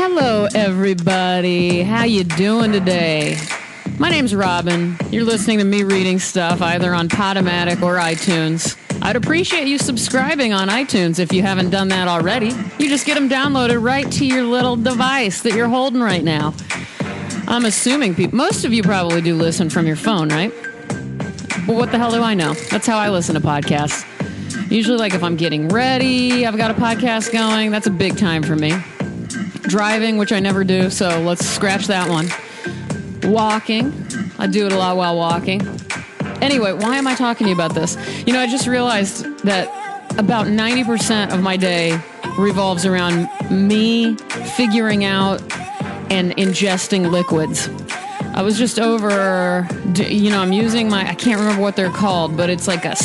Hello, everybody. How you doing today? My name's Robin. You're listening to me reading stuff either on Podomatic or iTunes. I'd appreciate you subscribing on iTunes if you haven't done that already. You just get them downloaded right to your little device that you're holding right now. I'm assuming most of you probably do listen from your phone, right? But what the hell do I know? That's how I listen to podcasts. Usually, like if I'm getting ready, I've got a podcast going. That's a big time for me. Driving, which I never do, so let's scratch that one. Walking. I do it a lot while walking. Anyway, why am I talking to you about this? You know, I just realized that about 90% of my day revolves around me figuring out and ingesting liquids. I was just over, I'm using I can't remember what they're called, but it's like a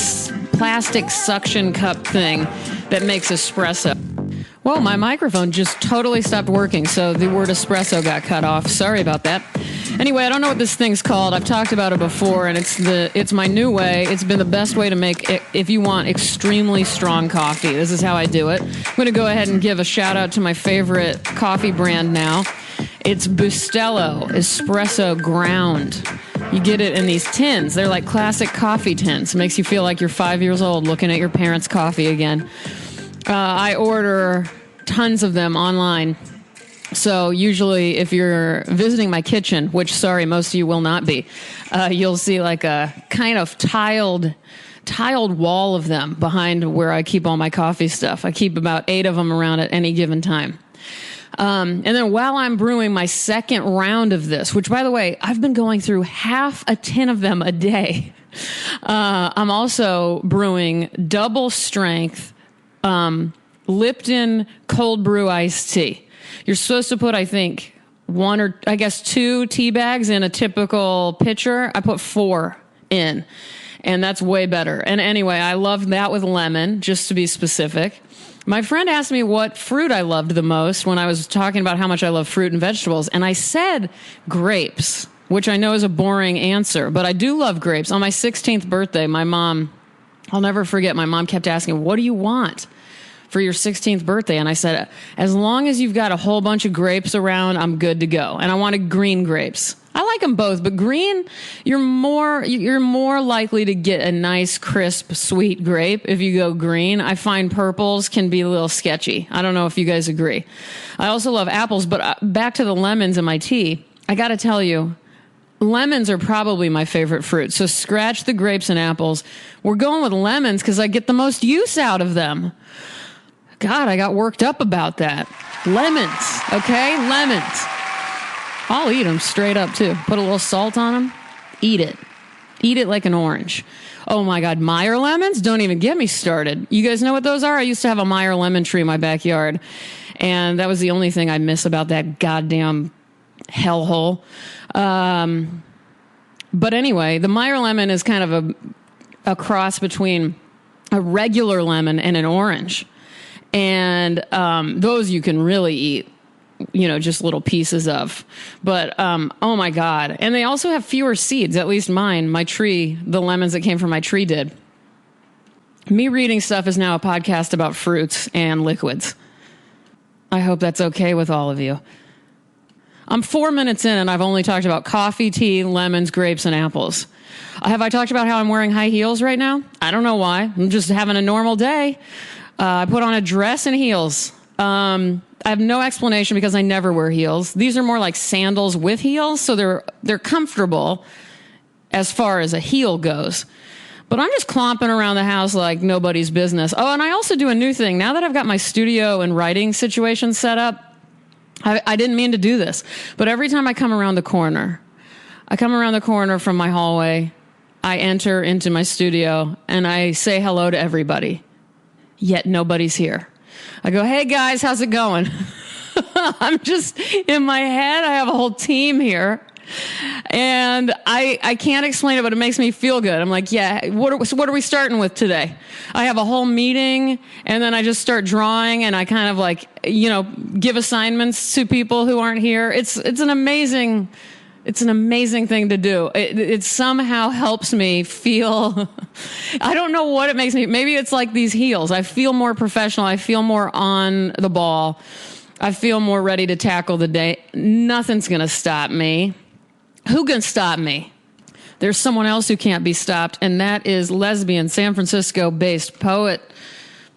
plastic suction cup thing that makes espresso. Well, my microphone just totally stopped working, so the word espresso got cut off. Sorry about that. Anyway, I don't know what this thing's called. I've talked about it before, and it's my new way. It's been the best way to make, if you want, extremely strong coffee. This is how I do it. I'm going to go ahead and give a shout-out to my favorite coffee brand now. It's Bustelo Espresso Ground. You get it in these tins. They're like classic coffee tins. It makes you feel like you're 5 years old looking at your parents' coffee again. I order tons of them online. So usually if you're visiting my kitchen, which, sorry, most of you will not be, you'll see like a kind of tiled wall of them behind where I keep all my coffee stuff. I keep about 8 of them around at any given time. And then while I'm brewing my second round of this, which, by the way, I've been going through half a tin of them a day, I'm also brewing double strength Lipton cold brew iced tea. You're supposed to put, I think, 2 tea bags in a typical pitcher. I put 4 in, and that's way better. And anyway, I love that with lemon, just to be specific. My friend asked me what fruit I loved the most when I was talking about how much I love fruit and vegetables, and I said grapes, which I know is a boring answer, but I do love grapes. On my 16th birthday, I'll never forget, my mom kept asking, what do you want for your 16th birthday? And I said, as long as you've got a whole bunch of grapes around, I'm good to go. And I wanted green grapes. I like them both, but green, you're more likely to get a nice, crisp, sweet grape if you go green. I find purples can be a little sketchy. I don't know if you guys agree. I also love apples, but back to the lemons in my tea. I got to tell you, lemons are probably my favorite fruit. So scratch the grapes and apples. We're going with lemons because I get the most use out of them. God, I got worked up about that. Lemons, okay? Lemons. I'll eat them straight up, too. Put a little salt on them. Eat it. Eat it like an orange. Oh, my God. Meyer lemons? Don't even get me started. You guys know what those are? I used to have a Meyer lemon tree in my backyard, and that was the only thing I miss about that goddamn hellhole. But anyway, the Meyer lemon is kind of a cross between a regular lemon and an orange. And those you can really eat, just little pieces of. But, oh, my God. And they also have fewer seeds, at least mine. My tree, the lemons that came from my tree did. Me reading stuff is now a podcast about fruits and liquids. I hope that's okay with all of you. I'm 4 minutes in, and I've only talked about coffee, tea, lemons, grapes, and apples. Have I talked about how I'm wearing high heels right now? I don't know why. I'm just having a normal day. I put on a dress and heels. I have no explanation because I never wear heels. These are more like sandals with heels, so they're comfortable as far as a heel goes. But I'm just clomping around the house like nobody's business. Oh, and I also do a new thing. Now that I've got my studio and writing situation set up, I didn't mean to do this, but every time I come around the corner from my hallway, I enter into my studio and I say hello to everybody, yet nobody's here. I go, hey guys, how's it going? I'm just, in my head, I have a whole team here. And I can't explain it, but it makes me feel good. I'm like, yeah, what are we starting with today? I have a whole meeting, and then I just start drawing, and I kind of give assignments to people who aren't here. It's an amazing thing to do. It somehow helps me feel, I don't know what it makes me, maybe it's like these heels. I feel more professional. I feel more on the ball. I feel more ready to tackle the day. Nothing's going to stop me. Who can stop me? There's someone else who can't be stopped, and that is lesbian, San Francisco-based poet,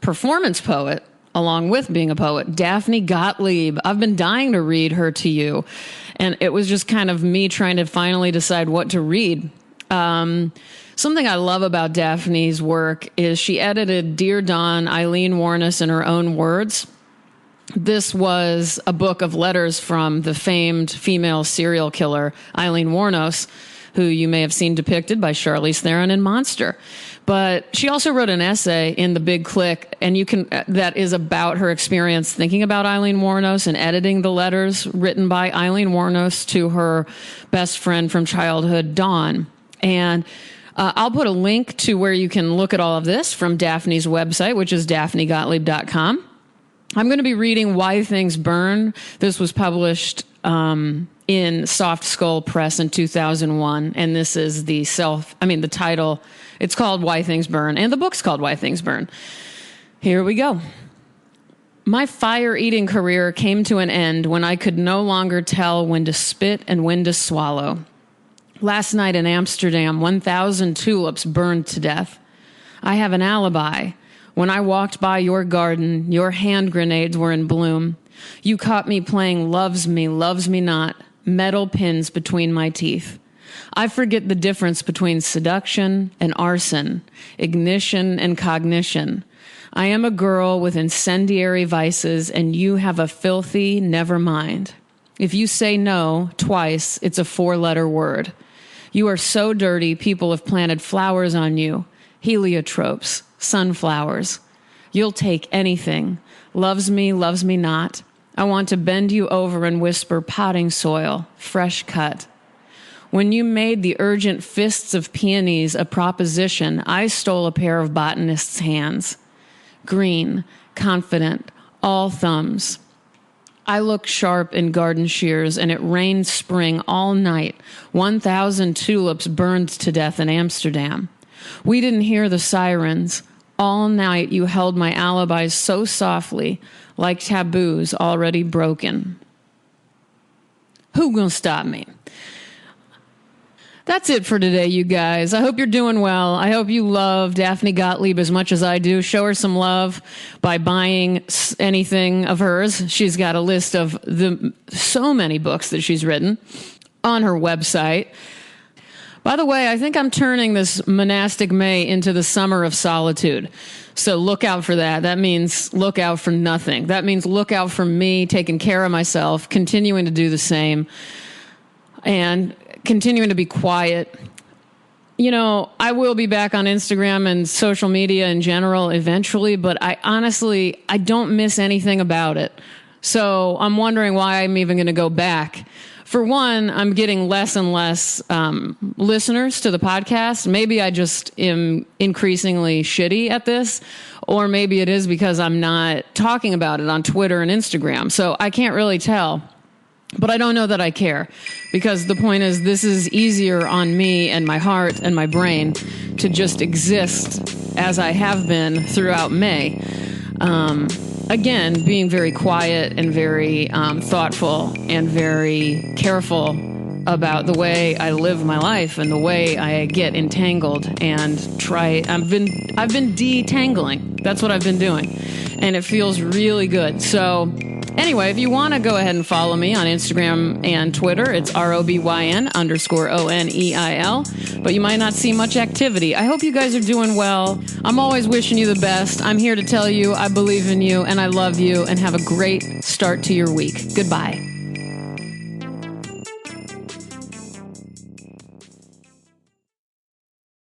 performance poet, along with being a poet, Daphne Gottlieb. I've been dying to read her to you, and it was just kind of me trying to finally decide what to read. Something I love about Daphne's work is she edited Dear Dawn, Eileen Warnes in her own words. This was a book of letters from the famed female serial killer, Eileen Warnes, who you may have seen depicted by Charlize Theron in Monster. But she also wrote an essay in The Big Click, and that is about her experience thinking about Eileen Warnes and editing the letters written by Eileen Warnes to her best friend from childhood, Dawn. And I'll put a link to where you can look at all of this from Daphne's website, which is daphnegottlieb.com. I'm going to be reading Why Things Burn. This was published in Soft Skull Press in 2001, and this is the title. It's called Why Things Burn, and the book's called Why Things Burn. Here we go. My fire-eating career came to an end when I could no longer tell when to spit and when to swallow. Last night in Amsterdam, 1,000 tulips burned to death. I have an alibi. When I walked by your garden, your hand grenades were in bloom. You caught me playing Loves Me Not, metal pins between my teeth. I forget the difference between seduction and arson, ignition and cognition. I am a girl with incendiary vices, and you have a filthy never mind. If you say no twice, it's a 4-letter word. You are so dirty, people have planted flowers on you, heliotropes, sunflowers. You'll take anything. Loves me not. I want to bend you over and whisper potting soil, fresh cut. When you made the urgent fists of peonies a proposition, I stole a pair of botanist's hands. Green, confident, all thumbs. I looked sharp in garden shears, and it rained spring all night. 1,000 tulips burned to death in Amsterdam. We didn't hear the sirens. All night you held my alibis so softly, like taboos already broken. Who gonna stop me? That's it for today, you guys. I hope you're doing well. I hope you love Daphne Gottlieb as much as I do. Show her some love by buying anything of hers. She's got a list of so many books that she's written on her website. By the way, I think I'm turning this monastic May into the summer of solitude. So look out for that. That means look out for nothing. That means look out for me taking care of myself, continuing to do the same, and continuing to be quiet. You know, I will be back on Instagram and social media in general eventually, but I don't miss anything about it. So I'm wondering why I'm even going to go back. For one, I'm getting less and less listeners to the podcast. Maybe I just am increasingly shitty at this, or maybe it is because I'm not talking about it on Twitter and Instagram. So I can't really tell. But I don't know that I care, because the point is this is easier on me and my heart and my brain to just exist as I have been throughout May. Again, being very quiet and very thoughtful and very careful about the way I live my life and the way I get entangled and I've been detangling. That's what I've been doing. And it feels really good. So anyway, if you want to go ahead and follow me on Instagram and Twitter, it's ROBYN_ONEIL, but you might not see much activity. I hope you guys are doing well. I'm always wishing you the best. I'm here to tell you I believe in you and I love you, and have a great start to your week. Goodbye.